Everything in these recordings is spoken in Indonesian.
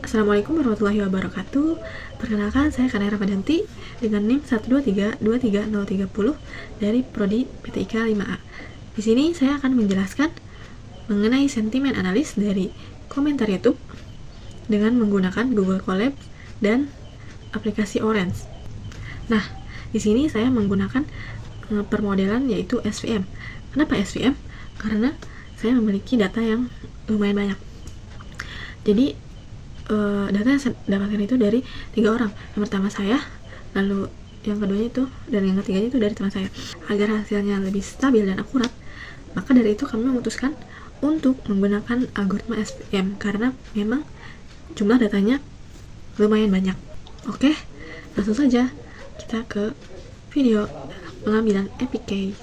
Assalamualaikum warahmatullahi wabarakatuh. Perkenalkan, saya Kanai Ramadanti dengan NIM 123233030 dari Prodi PTIK 5A. Di sini saya akan menjelaskan mengenai sentimen analis dari komentar YouTube dengan menggunakan Google Colab dan aplikasi Orange. Nah, di sini saya menggunakan permodelan yaitu SVM. Kenapa SVM? Karena saya memiliki data yang lumayan banyak. Jadi data yang saya dapatkan itu dari 3 orang. Yang pertama saya, lalu yang keduanya itu, dan yang ketiganya itu dari teman saya. Agar hasilnya lebih stabil dan akurat, maka dari itu kami memutuskan untuk menggunakan algoritma SVM karena memang jumlah datanya lumayan banyak. Oke, langsung saja kita ke video pengambilan APK.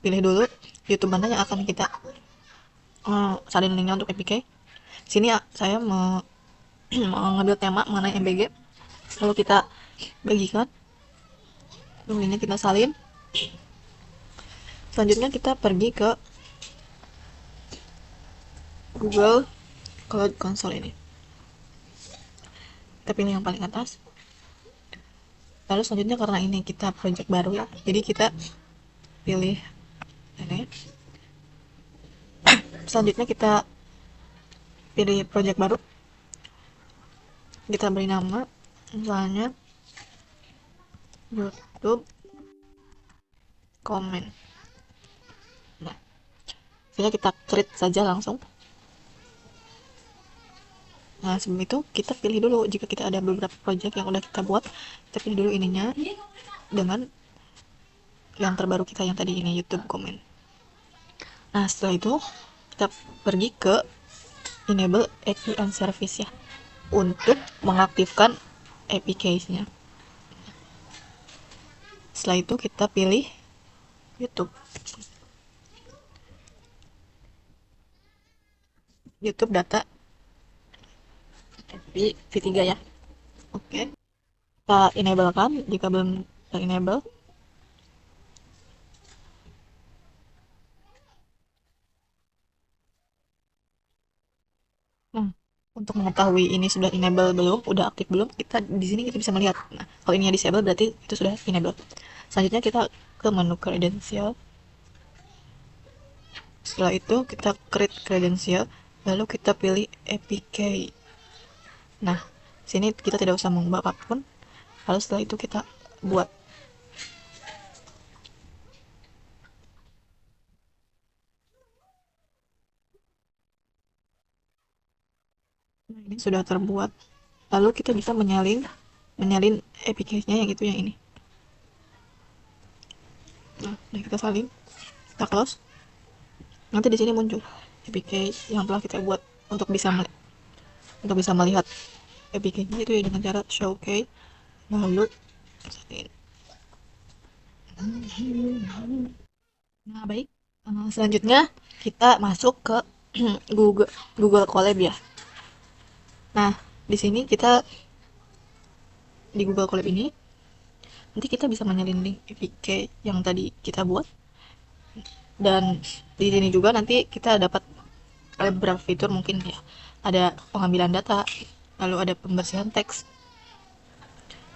Pilih dulu YouTube mana yang akan kita salin linknya untuk APK. Sini ya, saya mengambil tema mengenai MBG, lalu kita bagikan, lalu linknya kita salin. Selanjutnya kita pergi ke Google Cloud Console ini, kita pilih yang paling atas. Lalu selanjutnya, karena ini kita project baru ya, jadi kita pilih ini. Selanjutnya kita pilih project baru, kita beri nama misalnya YouTube Comment. Nah, kita create saja langsung. Nah, sebelum itu kita pilih dulu, jika kita ada beberapa project yang udah kita buat, kita pilih dulu ininya dengan yang terbaru kita yang tadi ini, YouTube Comment. Nah, setelah itu kita pergi ke enable API and service ya, untuk mengaktifkan APK-nya. Setelah itu kita pilih YouTube. YouTube data V3 ya. Oke. Kita enable kan jika belum ter-enable. Nah, untuk mengetahui ini sudah enable belum, udah aktif belum, kita di sini kita bisa melihat. Nah, kalau ini disable berarti itu sudah enable. Selanjutnya kita ke menu credential. Setelah itu kita create credential, lalu kita pilih APK. Nah, sini kita tidak usah mengubah apapun. Lalu setelah itu kita buat. Nah, ini sudah terbuat. Lalu kita bisa menyalin APK-nya yang itu yang ini. Nah, udah kita salin, kita close. Nanti di sini muncul APK yang telah kita buat untuk bisa melihat APK-nya itu ya dengan cara showcase, lalu salin. Nah, baik. Selanjutnya kita masuk ke Google Colab ya. Nah, di sini kita di Google Colab ini nanti kita bisa menyalin link APK yang tadi kita buat, dan di sini juga nanti kita dapat ada beberapa fitur mungkin ya, ada pengambilan data, lalu ada pembersihan teks,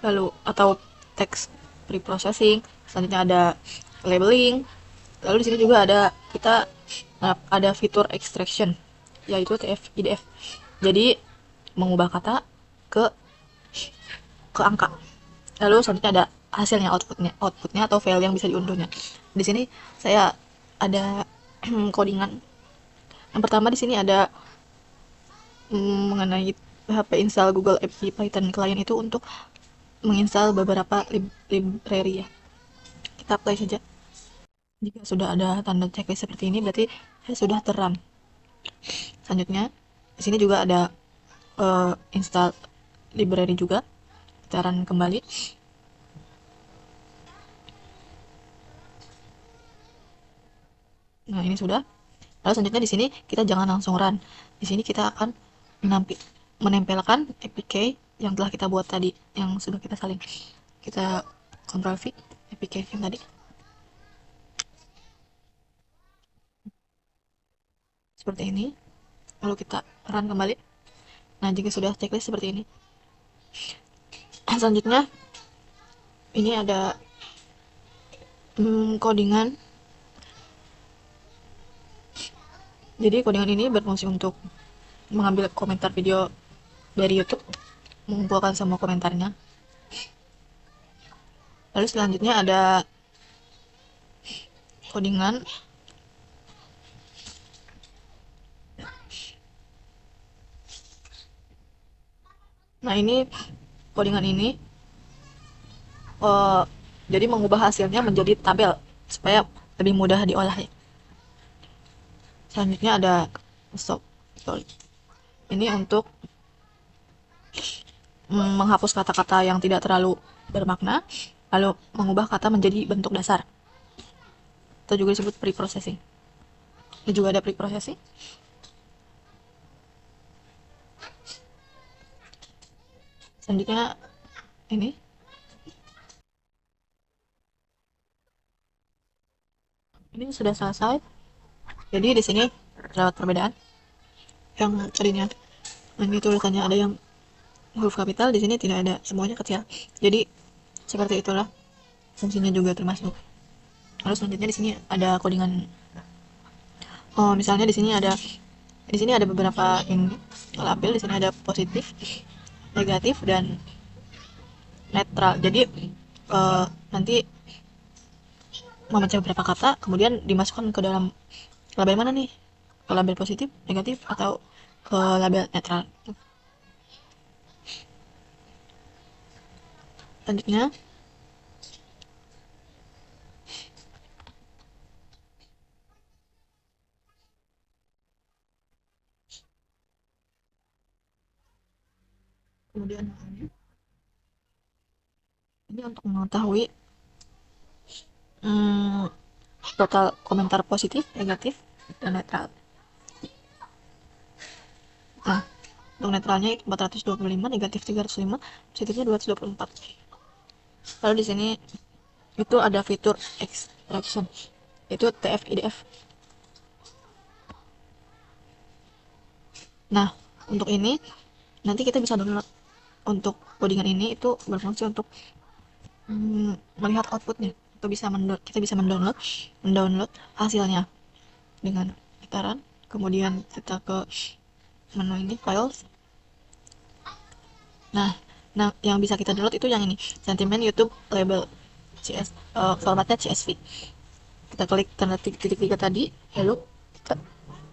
lalu atau teks preprocessing, selanjutnya ada labeling, lalu di sini juga ada fitur extraction yaitu TF IDF, jadi mengubah kata ke angka. Lalu selanjutnya ada hasilnya, outputnya atau file yang bisa diunduhnya. Di sini saya ada codingan. Yang pertama di sini ada mengenai PHP install Google API Python Client, itu untuk menginstal beberapa library ya. Kita apply saja. Jika sudah ada tanda checklist seperti ini berarti sudah terrun. Selanjutnya di sini juga ada install library juga. Kita run kembali. Nah, ini sudah. Lalu selanjutnya di sini kita jangan langsung run. Di sini kita akan menempelkan APK yang telah kita buat tadi, yang sudah kita salin. Kita Ctrl V APK yang tadi. Seperti ini. Lalu kita run kembali. Nah, jika sudah checklist seperti ini, selanjutnya ini ada codingan. Jadi codingan ini berfungsi untuk mengambil komentar video dari YouTube, mengumpulkan semua komentarnya. Lalu selanjutnya ada codingan. Nah, ini codingan ini jadi mengubah hasilnya menjadi tabel supaya lebih mudah diolah ya. Selanjutnya ada stop. Ini untuk menghapus kata-kata yang tidak terlalu bermakna, lalu mengubah kata menjadi bentuk dasar. Itu juga disebut pre-processing. Ini juga ada pre-processing. Selanjutnya ini sudah selesai. Jadi di sini terdapat perbedaan. Yang tadinya ini tulisannya ada yang huruf kapital, di sini tidak ada, semuanya kecil. Jadi seperti itulah fungsinya juga termasuk. Lalu selanjutnya di sini ada codingan. Oh, misalnya di sini ada beberapa ini label. Di sini ada positif, negatif, dan netral. Jadi nanti membaca beberapa kata, kemudian dimasukkan ke dalam label mana nih? Ke label positif, negatif, atau ke label netral. Selanjutnya kemudian ini untuk mengetahui total komentar positif, negatif, dan netral. Nah, untuk netralnya 425, negatif 305, positifnya 224. Lalu di sini itu ada fitur extraction, itu TF-IDF. Nah, untuk ini nanti kita bisa download. Untuk codingan ini itu berfungsi untuk melihat outputnya, atau kita bisa mendownload hasilnya dengan gitaran. Kemudian kita ke menu ini files. Nah, yang bisa kita download itu yang ini, sentimen YouTube label formatnya CSV. Kita klik tanda titik 3 tadi, lalu kita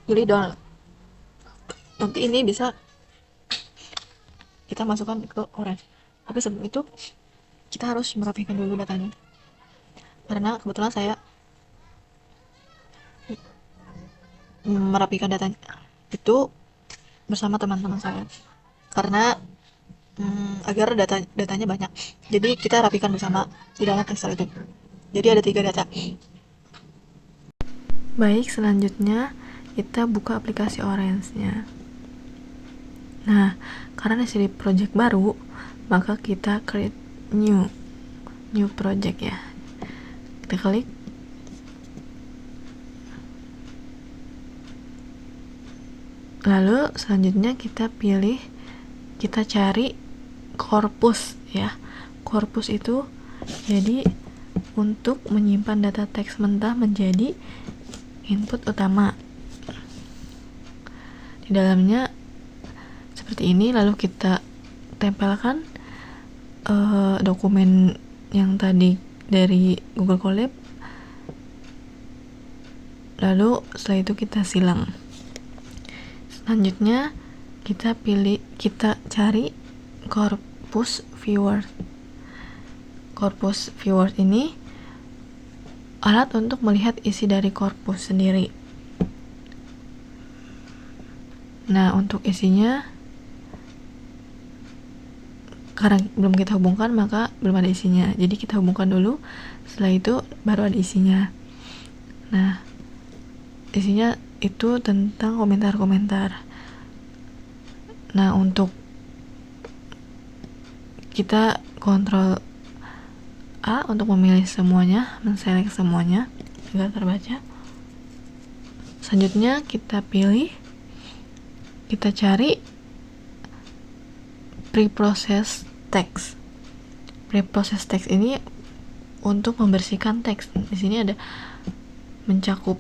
pilih download. Nanti ini bisa kita masukkan ke Orange. Tapi sebelum itu kita harus merapikan dulu datanya, karena kebetulan saya merapikan datanya itu bersama teman-teman saya, karena agar datanya banyak, jadi kita rapikan bersama di dalam Excel itu. Jadi ada 3 data. Baik, selanjutnya kita buka aplikasi Orange-nya. Nah, karena ini project baru, maka kita create new project ya. Kita klik. Lalu selanjutnya kita cari corpus ya. Corpus itu jadi untuk menyimpan data teks mentah menjadi input utama. Di dalamnya seperti ini, lalu kita tempelkan dokumen yang tadi dari Google Colab. Lalu setelah itu kita silang. Selanjutnya kita cari corpus viewer. Corpus viewer ini alat untuk melihat isi dari corpus sendiri. Nah, untuk isinya karena belum kita hubungkan, maka belum ada isinya. Jadi kita hubungkan dulu, setelah itu baru ada isinya. Nah, isinya itu tentang komentar-komentar. Nah, untuk kita kontrol A untuk memilih semuanya, menselect semuanya agar terbaca. Selanjutnya kita pilih, kita cari preprocess text. Preprocess text ini untuk membersihkan teks. Di sini ada mencakup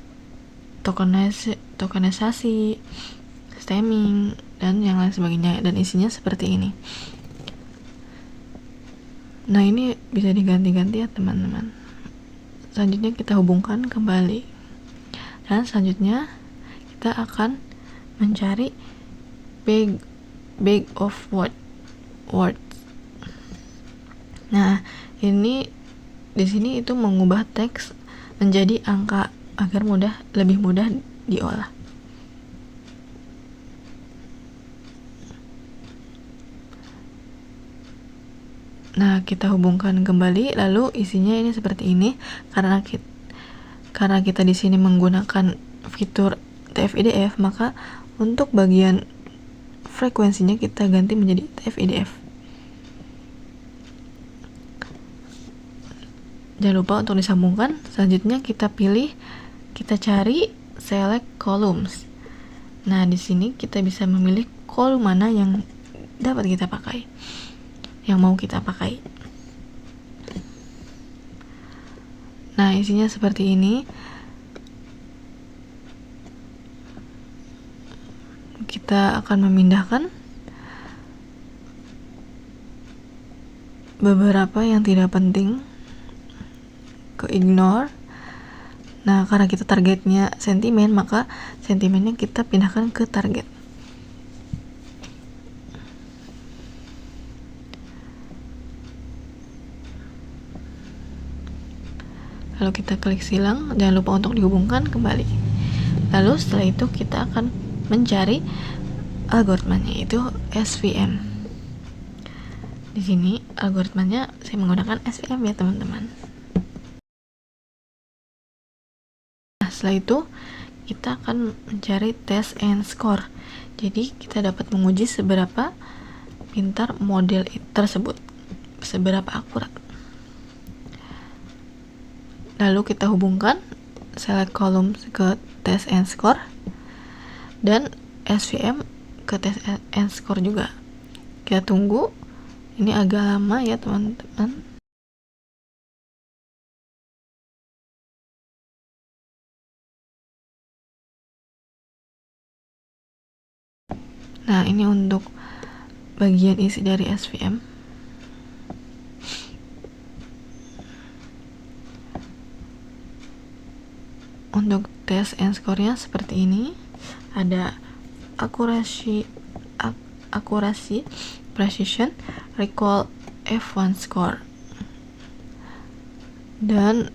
tokenisasi, stemming, dan yang lain sebagainya, dan isinya seperti ini. Nah, ini bisa diganti-ganti ya teman-teman. Selanjutnya kita hubungkan kembali, dan selanjutnya kita akan mencari bag of words. Nah, ini di sini itu mengubah teks menjadi angka agar lebih mudah diolah. Nah, kita hubungkan kembali, lalu isinya ini seperti ini. Karena kita di sini menggunakan fitur TF-IDF, maka untuk bagian frekuensinya kita ganti menjadi TF-IDF. Jangan lupa untuk disambungkan. Selanjutnya kita cari select columns. Nah, di sini kita bisa memilih kolom mana yang dapat kita pakai, yang mau kita pakai. Nah, isinya seperti ini. Kita akan memindahkan beberapa yang tidak penting ke ignore. Nah, karena kita targetnya sentimen, maka sentimennya kita pindahkan ke target. Lalu kita klik silang, jangan lupa untuk dihubungkan kembali. Lalu setelah itu kita akan mencari algoritmanya, yaitu SVM. Di sini algoritmanya saya menggunakan SVM ya teman-teman. Nah, setelah itu kita akan mencari test and score. Jadi kita dapat menguji seberapa pintar model tersebut, seberapa akurat. Lalu kita hubungkan select column ke test and score, dan SVM ke test and score juga. Kita tunggu, ini agak lama ya teman-teman. Nah, ini untuk bagian isi dari SVM. Untuk test and score-nya seperti ini. Ada akurasi, precision, recall, F1 score, dan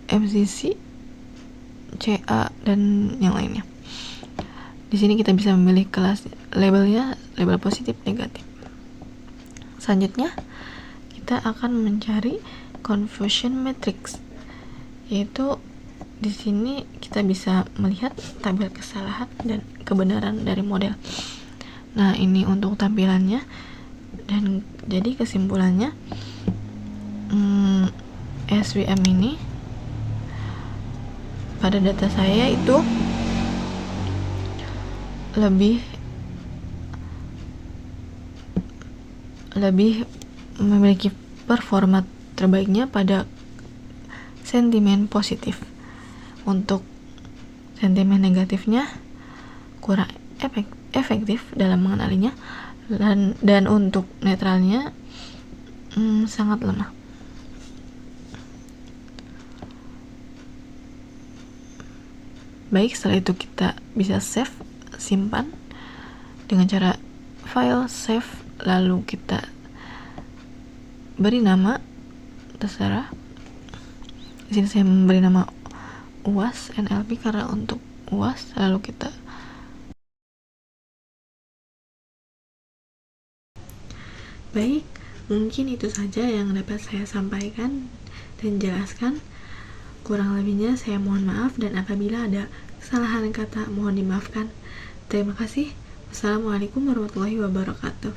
MCC, CA, dan yang lainnya. Di sini kita bisa memilih kelas labelnya, label positif, negatif. Selanjutnya kita akan mencari confusion matrix, yaitu di sini kita bisa melihat tabel kesalahan dan kebenaran dari model. Nah, ini untuk tampilannya, dan jadi kesimpulannya SVM ini pada data saya itu lebih memiliki performa terbaiknya pada sentimen positif. Untuk sentimen negatifnya kurang efektif dalam mengenalinya, dan untuk netralnya sangat lemah. Baik, setelah itu kita bisa simpan dengan cara file save, lalu kita beri nama, terserah. Di sini saya memberi nama UAS NLP karena untuk UAS. Lalu kita baik, mungkin itu saja yang dapat saya sampaikan dan jelaskan. Kurang lebihnya saya mohon maaf, dan apabila ada kesalahan kata mohon dimaafkan. Terima kasih. Wassalamualaikum warahmatullahi wabarakatuh.